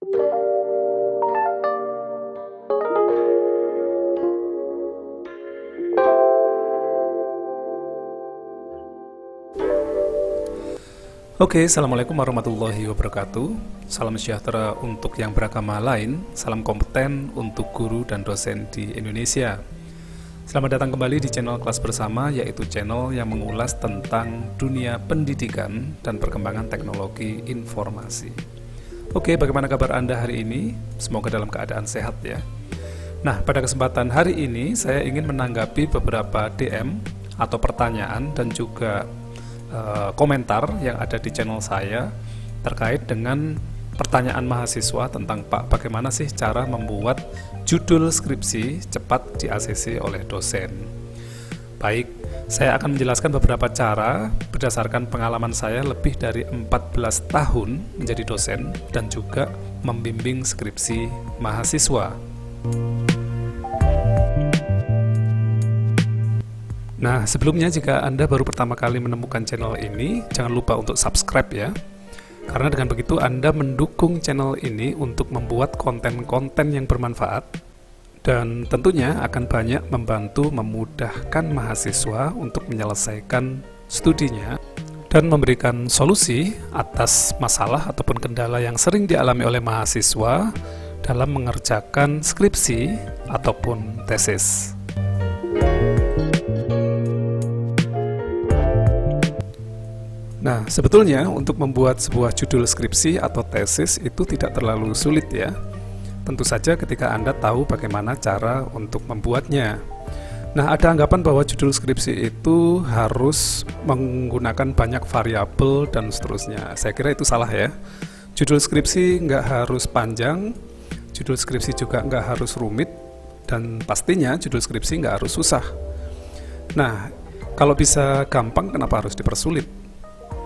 Oke, Assalamualaikum warahmatullahi wabarakatuh. Salam sejahtera untuk yang beragama lain. Salam kompeten untuk guru dan dosen di Indonesia. Selamat datang kembali di channel Kelas Bersama, yaitu channel yang mengulas tentang dunia pendidikan dan perkembangan teknologi informasi. Oke, bagaimana kabar Anda hari ini? Semoga dalam keadaan sehat ya. Nah, pada kesempatan hari ini saya ingin menanggapi beberapa DM atau pertanyaan dan juga komentar yang ada di channel saya terkait dengan pertanyaan mahasiswa tentang Pak, bagaimana sih cara membuat judul skripsi cepat di ACC oleh dosen. Baik, saya akan menjelaskan beberapa cara berdasarkan pengalaman saya lebih dari 14 tahun menjadi dosen dan juga membimbing skripsi mahasiswa. Nah, sebelumnya jika Anda baru pertama kali menemukan channel ini, jangan lupa untuk subscribe ya. Karena dengan begitu Anda mendukung channel ini untuk membuat konten-konten yang bermanfaat dan tentunya akan banyak membantu memudahkan mahasiswa untuk menyelesaikan studinya dan memberikan solusi atas masalah ataupun kendala yang sering dialami oleh mahasiswa dalam mengerjakan skripsi ataupun tesis. Nah, sebetulnya untuk membuat sebuah judul skripsi atau tesis itu tidak terlalu sulit ya. Tentu saja ketika Anda tahu bagaimana cara untuk membuatnya. Nah, ada anggapan bahwa judul skripsi itu harus menggunakan banyak variabel dan seterusnya. Saya kira itu salah ya. Judul skripsi nggak harus panjang, judul skripsi juga nggak harus rumit, dan pastinya judul skripsi nggak harus susah. Nah, kalau bisa gampang, kenapa harus dipersulit?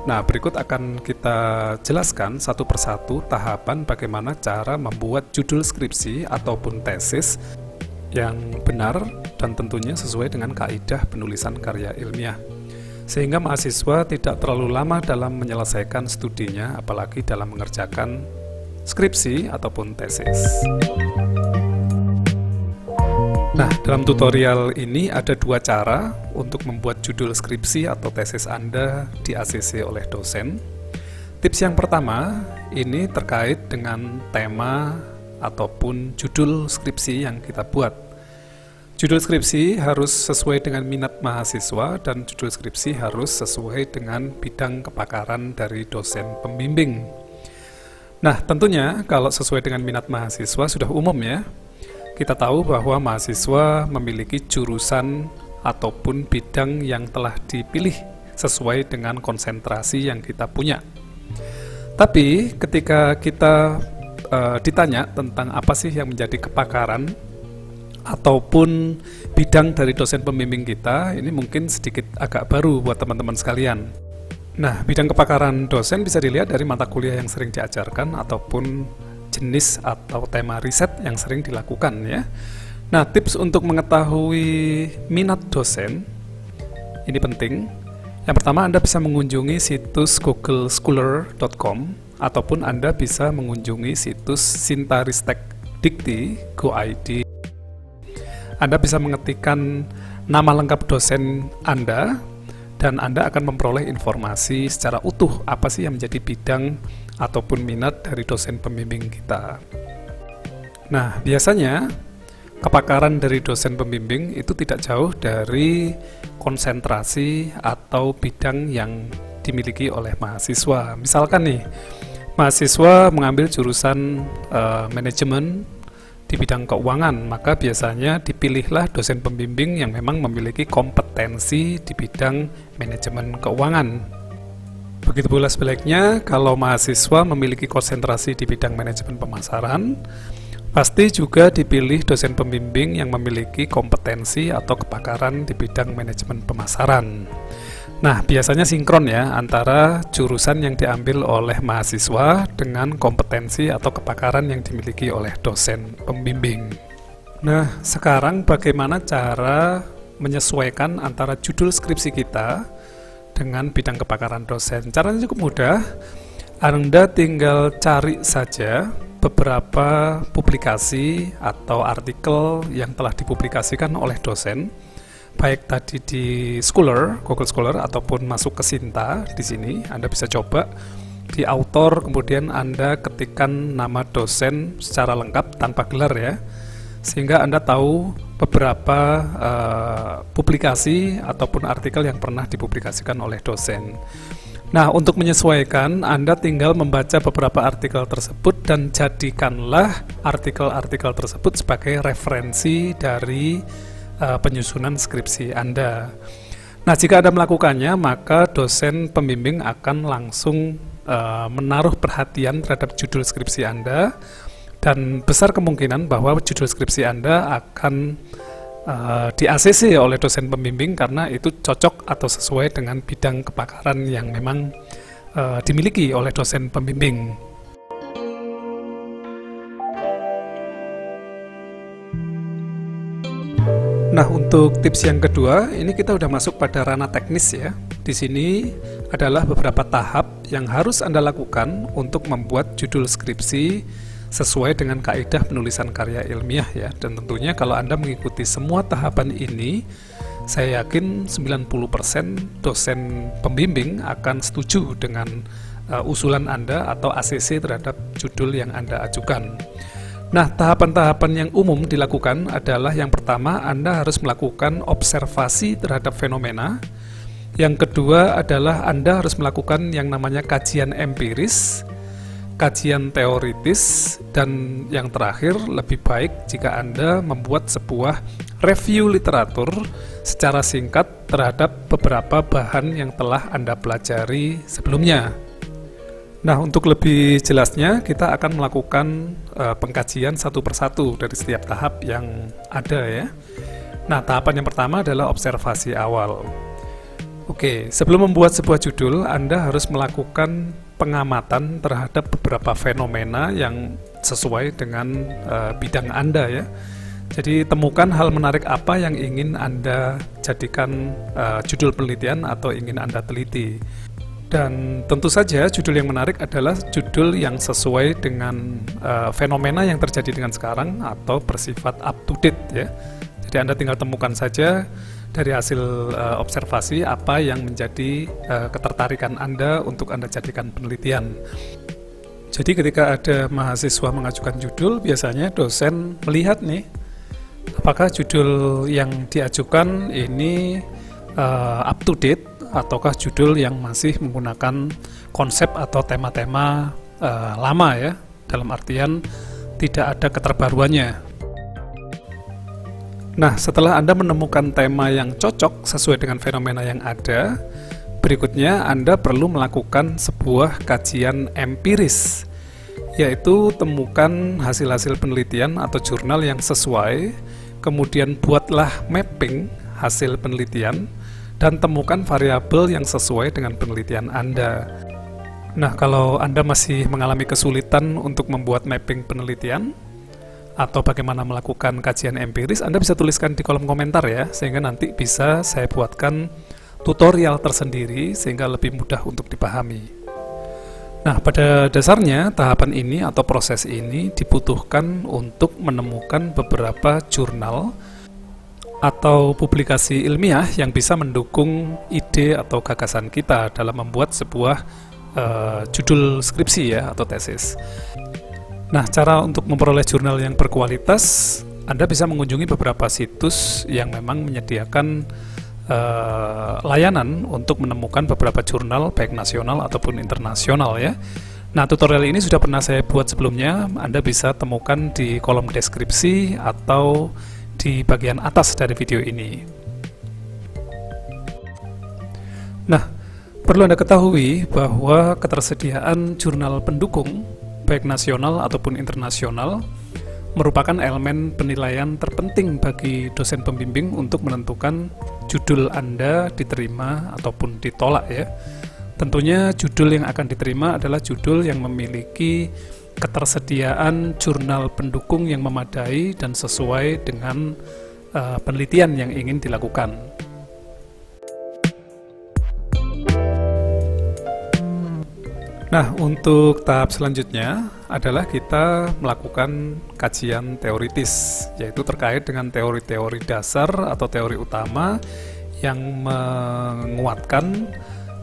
Nah, berikut akan kita jelaskan satu persatu tahapan bagaimana cara membuat judul skripsi ataupun tesis yang benar dan tentunya sesuai dengan kaidah penulisan karya ilmiah. Sehingga mahasiswa tidak terlalu lama dalam menyelesaikan studinya, apalagi dalam mengerjakan skripsi ataupun tesis. Nah, dalam tutorial ini ada dua cara untuk membuat judul skripsi atau tesis Anda di ACC oleh dosen. Tips yang pertama, ini terkait dengan tema ataupun judul skripsi yang kita buat. Judul skripsi harus sesuai dengan minat mahasiswa dan judul skripsi harus sesuai dengan bidang kepakaran dari dosen pembimbing. Nah, tentunya kalau sesuai dengan minat mahasiswa sudah umum ya. Kita tahu bahwa mahasiswa memiliki jurusan ataupun bidang yang telah dipilih sesuai dengan konsentrasi yang kita punya. Tapi ketika kita ditanya tentang apa sih yang menjadi kepakaran ataupun bidang dari dosen pembimbing kita, ini mungkin sedikit agak baru buat teman-teman sekalian. Nah, bidang kepakaran dosen bisa dilihat dari mata kuliah yang sering diajarkan ataupun jenis atau tema riset yang sering dilakukan ya. Nah, tips untuk mengetahui minat dosen ini penting. Yang pertama, Anda bisa mengunjungi situs googlescholar.com ataupun Anda bisa mengunjungi situs Sintaristek Dikti Go.id. Anda bisa mengetikkan nama lengkap dosen Anda dan Anda akan memperoleh informasi secara utuh apa sih yang menjadi bidang ataupun minat dari dosen pembimbing kita. Nah, biasanya kepakaran dari dosen pembimbing itu tidak jauh dari konsentrasi atau bidang yang dimiliki oleh mahasiswa. Misalkan nih, mahasiswa mengambil jurusan manajemen di bidang keuangan, maka biasanya dipilihlah dosen pembimbing yang memang memiliki kompetensi di bidang manajemen keuangan. Begitu pula sebaliknya, kalau mahasiswa memiliki konsentrasi di bidang manajemen pemasaran, pasti juga dipilih dosen pembimbing yang memiliki kompetensi atau kepakaran di bidang manajemen pemasaran. Nah, biasanya sinkron ya antara jurusan yang diambil oleh mahasiswa dengan kompetensi atau kepakaran yang dimiliki oleh dosen pembimbing. Nah, sekarang bagaimana cara menyesuaikan antara judul skripsi kita dengan bidang kepakaran dosen? Caranya cukup mudah. Anda tinggal cari saja beberapa publikasi atau artikel yang telah dipublikasikan oleh dosen, baik tadi di Scholar, Google Scholar, ataupun masuk ke Sinta. Di sini Anda bisa coba di author, kemudian Anda ketikkan nama dosen secara lengkap tanpa gelar ya, sehingga Anda tahu beberapa publikasi ataupun artikel yang pernah dipublikasikan oleh dosen. Nah, untuk menyesuaikan, Anda tinggal membaca beberapa artikel tersebut dan jadikanlah artikel-artikel tersebut sebagai referensi dari penyusunan skripsi Anda. Nah, jika Anda melakukannya, maka dosen pembimbing akan langsung menaruh perhatian terhadap judul skripsi Anda, dan besar kemungkinan bahwa judul skripsi Anda akan di ACC oleh dosen pembimbing karena itu cocok atau sesuai dengan bidang kepakaran yang memang dimiliki oleh dosen pembimbing. Nah, untuk tips yang kedua, ini kita udah masuk pada ranah teknis ya. Di sini adalah beberapa tahap yang harus Anda lakukan untuk membuat judul skripsi sesuai dengan kaidah penulisan karya ilmiah ya. Dan tentunya kalau Anda mengikuti semua tahapan ini, saya yakin 90% dosen pembimbing akan setuju dengan usulan Anda atau ACC terhadap judul yang Anda ajukan. Nah, tahapan-tahapan yang umum dilakukan adalah yang pertama, Anda harus melakukan observasi terhadap fenomena. Yang kedua adalah Anda harus melakukan yang namanya kajian empiris, kajian teoritis, dan yang terakhir lebih baik jika Anda membuat sebuah review literatur secara singkat terhadap beberapa bahan yang telah Anda pelajari sebelumnya. Nah, untuk lebih jelasnya kita akan melakukan pengkajian satu persatu dari setiap tahap yang ada ya. Nah, tahapan yang pertama adalah observasi awal. Oke, sebelum membuat sebuah judul, Anda harus melakukan pengamatan terhadap beberapa fenomena yang sesuai dengan bidang Anda ya. Jadi temukan hal menarik apa yang ingin Anda jadikan judul penelitian atau ingin Anda teliti. Dan tentu saja judul yang menarik adalah judul yang sesuai dengan fenomena yang terjadi dengan sekarang atau bersifat up to date ya. Jadi Anda tinggal temukan saja dari hasil observasi apa yang menjadi ketertarikan Anda untuk Anda jadikan penelitian. Jadi ketika ada mahasiswa mengajukan judul, biasanya dosen melihat nih, apakah judul yang diajukan ini up to date, ataukah judul yang masih menggunakan konsep atau tema-tema lama ya, dalam artian tidak ada keterbaruannya. Nah, setelah Anda menemukan tema yang cocok sesuai dengan fenomena yang ada, berikutnya Anda perlu melakukan sebuah kajian empiris, yaitu temukan hasil-hasil penelitian atau jurnal yang sesuai, kemudian buatlah mapping hasil penelitian, dan temukan variabel yang sesuai dengan penelitian Anda. Nah, kalau Anda masih mengalami kesulitan untuk membuat mapping penelitian, atau bagaimana melakukan kajian empiris, Anda bisa tuliskan di kolom komentar ya, sehingga nanti bisa saya buatkan tutorial tersendiri sehingga lebih mudah untuk dipahami. Nah, pada dasarnya tahapan ini atau proses ini dibutuhkan untuk menemukan beberapa jurnal atau publikasi ilmiah yang bisa mendukung ide atau gagasan kita dalam membuat sebuah judul skripsi ya atau tesis. Nah, cara untuk memperoleh jurnal yang berkualitas, Anda bisa mengunjungi beberapa situs yang memang menyediakan layanan untuk menemukan beberapa jurnal baik nasional ataupun internasional ya. Nah, tutorial ini sudah pernah saya buat sebelumnya, Anda bisa temukan di kolom deskripsi atau di bagian atas dari video ini. Nah, perlu Anda ketahui bahwa ketersediaan jurnal pendukung baik nasional ataupun internasional merupakan elemen penilaian terpenting bagi dosen pembimbing untuk menentukan judul Anda diterima ataupun ditolak ya. Tentunya judul yang akan diterima adalah judul yang memiliki ketersediaan jurnal pendukung yang memadai dan sesuai dengan penelitian yang ingin dilakukan. Nah, untuk tahap selanjutnya adalah kita melakukan kajian teoritis, yaitu terkait dengan teori-teori dasar atau teori utama yang menguatkan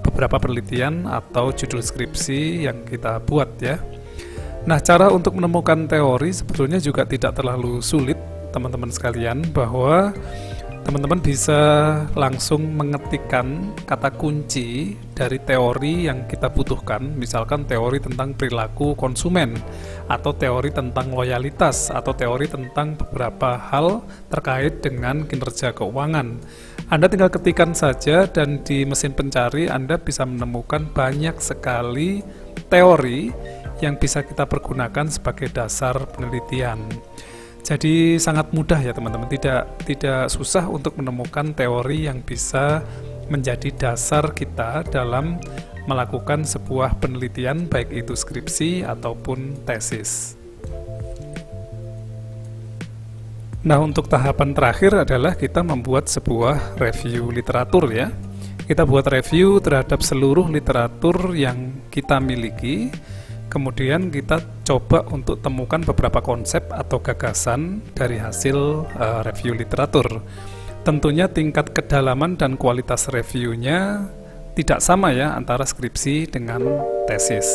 beberapa penelitian atau judul skripsi yang kita buat ya. Nah, cara untuk menemukan teori sebetulnya juga tidak terlalu sulit, teman-teman sekalian, bahwa teman-teman bisa langsung mengetikkan kata kunci dari teori yang kita butuhkan, misalkan teori tentang perilaku konsumen, atau teori tentang loyalitas, atau teori tentang beberapa hal terkait dengan kinerja keuangan. Anda tinggal ketikkan saja dan di mesin pencari Anda bisa menemukan banyak sekali teori yang bisa kita pergunakan sebagai dasar penelitian. Jadi sangat mudah ya teman-teman, tidak susah untuk menemukan teori yang bisa menjadi dasar kita dalam melakukan sebuah penelitian, baik itu skripsi ataupun tesis. Nah, untuk tahapan terakhir adalah kita membuat sebuah review literatur ya. Kita buat review terhadap seluruh literatur yang kita miliki. Kemudian kita coba untuk temukan beberapa konsep atau gagasan dari hasil review literatur. Tentunya tingkat kedalaman dan kualitas reviewnya tidak sama ya antara skripsi dengan tesis.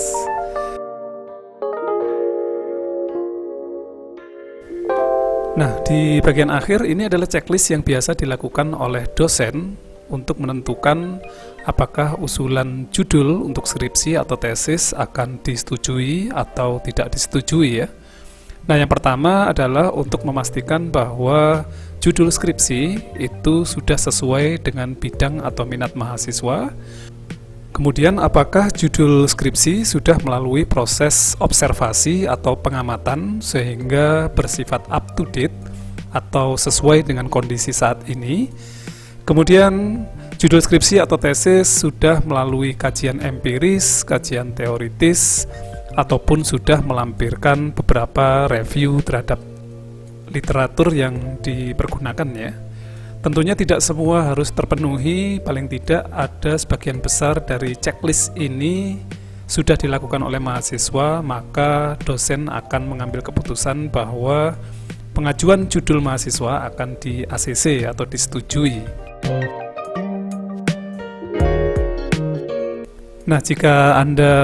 Nah, di bagian akhir ini adalah checklist yang biasa dilakukan oleh dosen untuk menentukan apakah usulan judul untuk skripsi atau tesis akan disetujui atau tidak disetujui ya. Nah, yang pertama adalah untuk memastikan bahwa judul skripsi itu sudah sesuai dengan bidang atau minat mahasiswa. Kemudian apakah judul skripsi sudah melalui proses observasi atau pengamatan sehingga bersifat up to date atau sesuai dengan kondisi saat ini. Kemudian judul skripsi atau tesis sudah melalui kajian empiris, kajian teoritis, ataupun sudah melampirkan beberapa review terhadap literatur yang dipergunakan ya. Tentunya tidak semua harus terpenuhi, paling tidak ada sebagian besar dari checklist ini sudah dilakukan oleh mahasiswa, maka dosen akan mengambil keputusan bahwa pengajuan judul mahasiswa akan di ACC atau disetujui. Nah, jika Anda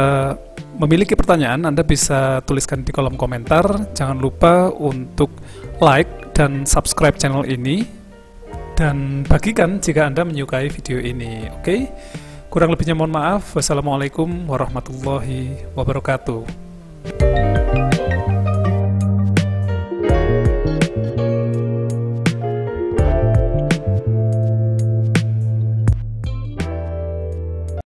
memiliki pertanyaan, Anda bisa tuliskan di kolom komentar. Jangan lupa untuk like dan subscribe channel ini, dan bagikan jika Anda menyukai video ini. Oke? Kurang lebihnya mohon maaf. Wassalamualaikum warahmatullahi wabarakatuh.